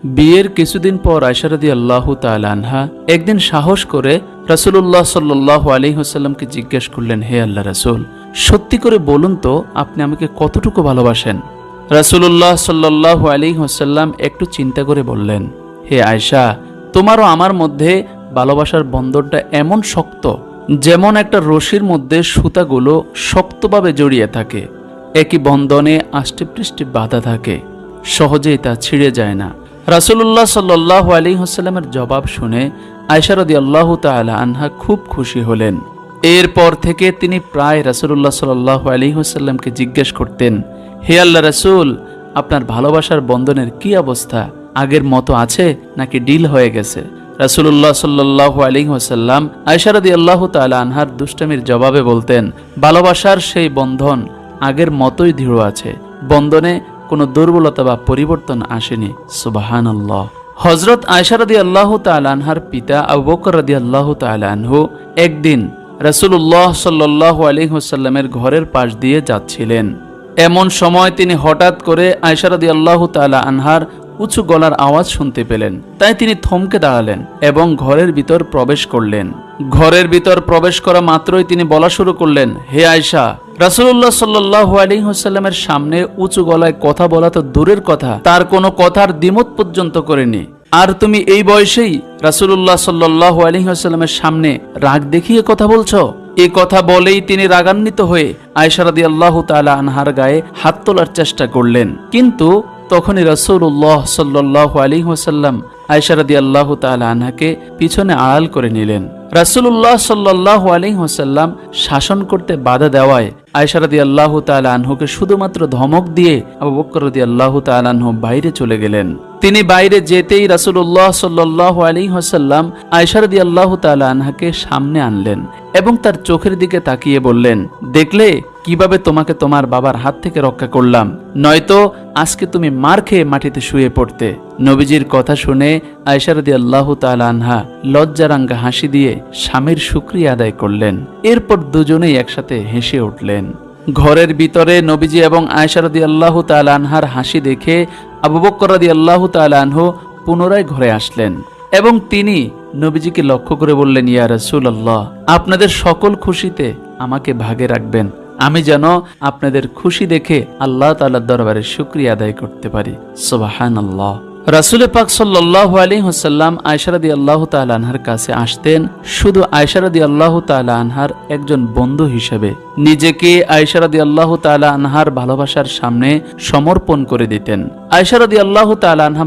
বিয়ের কিছুদিন পর আয়েশা রাদিয়াল্লাহু তাআলা আনহা একদিন সাহস করে রাসূলুল্লাহ সাল্লাল্লাহু আলাইহি ওয়াসাল্লামকে জিজ্ঞেস করলেন, হে আল্লাহ রাসূল, সত্যি করে বলুন তো আপনি আমাকে কতটুকু ভালোবাসেন? রাসূলুল্লাহ সাল্লাল্লাহু আলাইহি ওয়াসাল্লাম একটু চিন্তা করে বললেন, হে আয়েশা, তোমারও আমার মধ্যে ভালোবাসার বন্ধনটা এমন শক্ত যেমন একটা রশির মধ্যে সুতাগুলো শক্তভাবে জড়িয়ে থাকে। একই বন্ধনে আষ্টেপৃষ্ঠে বাঁধা থাকে, সহজেই তা ছিঁড়ে যায় না। রাসূলুল্লাহ সাল্লাল্লাহু আলাইহি ওয়াসাল্লামের জবাব শুনে আয়েশা রাদিয়াল্লাহু তাআলা আনহা খুব খুশি হলেন। এরপর থেকে তিনি প্রায় রাসূলুল্লাহ সাল্লাল্লাহু আলাইহি ওয়াসাল্লামকে জিজ্ঞেস করতেন, হে আল্লাহ রাসূল, আপনার ভালোবাসার বন্ধনের কি অবস্থা? আগের মতো আছে নাকি ডিল হয়ে গেছে? রাসূলুল্লাহ সাল্লাল্লাহু আলাইহি ওয়াসাল্লাম আয়েশা রাদিয়াল্লাহু তাআলা আনহার দুষ্টামির জবাবে বলতেন, ভালোবাসার সেই বন্ধন আগের মতোই দৃঢ় আছে, বন্ধনে কোনো দুর্বলতা বা পরিবর্তন আসেনি। সুবহানাল্লাহ। হযরত আয়েশা রাদিয়াল্লাহু তাআলা আনহার পিতা আবু বকর রাদিয়াল্লাহু তাআলা আনহু একদিন রাসূলুল্লাহ সাল্লাল্লাহু আলাইহি ওয়াসাল্লামের ঘরের পাশ দিয়ে যাচ্ছিলেন। এমন সময় তিনি হঠাৎ করে আয়েশা রাদিয়াল্লাহু তাআলা আনহার উঁচু গলার আওয়াজ শুনতে পেলেন। তাই তিনি থমকে দাঁড়ালেন এবং ঘরের ভিতর প্রবেশ করলেন। ঘরের ভিতর প্রবেশ করা মাত্রই তিনি বলা শুরু করলেন, হে আয়েশা, রাসূলুল্লাহ সাল্লাল্লাহু আলাইহি ওয়াসাল্লামের সামনে উঁচু গলায় কথা বলা তো দূরের কথা, তার কোনো কথার দ্বিমত পর্যন্ত করেনি, আর তুমি এই বয়সেই রাসূলুল্লাহ সাল্লাল্লাহু আলাইহি ওয়াসাল্লামের সামনে রাগ দেখিয়ে কথা বলছো? এই কথা বলেই তিনি রাগান্বিত হয়ে আয়েশা রাদিয়াল্লাহু তাআলা আনহার গায়ে হাত তোলার চেষ্টা করলেন। কিন্তু তখনই রাসূলুল্লাহ সাল্লাল্লাহু আলাইহি ওয়াসাল্লাম আয়েশা রাদিয়াল্লাহু তাআলা আনহাকে পিছনে আড়াল করে নিলেন। রাসূলুল্লাহ সাল্লাল্লাহু আলাইহি ওয়াসাল্লাম শাসন করতে বাধা দেওয়ায় আয়েশা রাদিয়াল্লাহু তাআলা আনহুকে শুধুমাত্র ধমক দিয়ে আবু বকর রাদিয়াল্লাহু তাআলা আনহু বাইরে চলে গেলেন। তিনি বাইরে যেতেই রাসূলুল্লাহ সাল্লাল্লাহু আলাইহি ওয়াসাল্লাম আয়েশা রাদিয়াল্লাহু তাআলা আনহাকে সামনে আনলেন এবং তার চোখের দিকে তাকিয়ে বললেন, দেখলে কিভাবে তোমাকে তোমার বাবার হাত থেকে রক্ষা করলাম, নয়তো আজকে তুমি মার খেয়ে মাটিতে শুয়ে পড়তে। নবীজির কথা শুনে আয়েশা রাদিয়াল্লাহু তাআলা আনহা লজ্জারাঙ্গা হাসি দিয়ে স্বামীর শুকরিয়া আদায় করলেন। এরপর দুজনেই একসাথে হেসে উঠলেন। ঘরের ভিতরে নবীজি এবং আয়েশা রাদিয়াল্লাহু তাআলা আনহার হাসি দেখে আবু বকর রাদিয়াল্লাহু তাআলা আনহু পুনরায় ঘরে আসলেন এবং তিনি নবীজিকে লক্ষ্য করে বললেন, ইয়া রাসূলুল্লাহ, আপনাদের সকল খুশিতে আমাকে ভাগে রাখবেন, আমি যেন আপনাদের খুশি দেখে আল্লাহ তাআলার দরবারে শুকরিয়া আদায় করতে পারি। সুবহানাল্লাহ। রাসূল পাক সাল্লাল্লাহু আলাইহি ওয়াসাল্লাম আয়েশা রাদিয়াল্লাহু তাআলা আনহার কাছে আসতেন শুধু আয়েশা রাদিয়াল্লাহু তাআলা আনহার একজন বন্ধু হিসেবে। নিজেকে আয়েশা রাদিয়াল্লাহু তাআলা আনহার ভালোবাসার সামনে সমর্পণ করে দিতেন। আয়েশা রাদিয়াল্লাহু তাআলা আনহা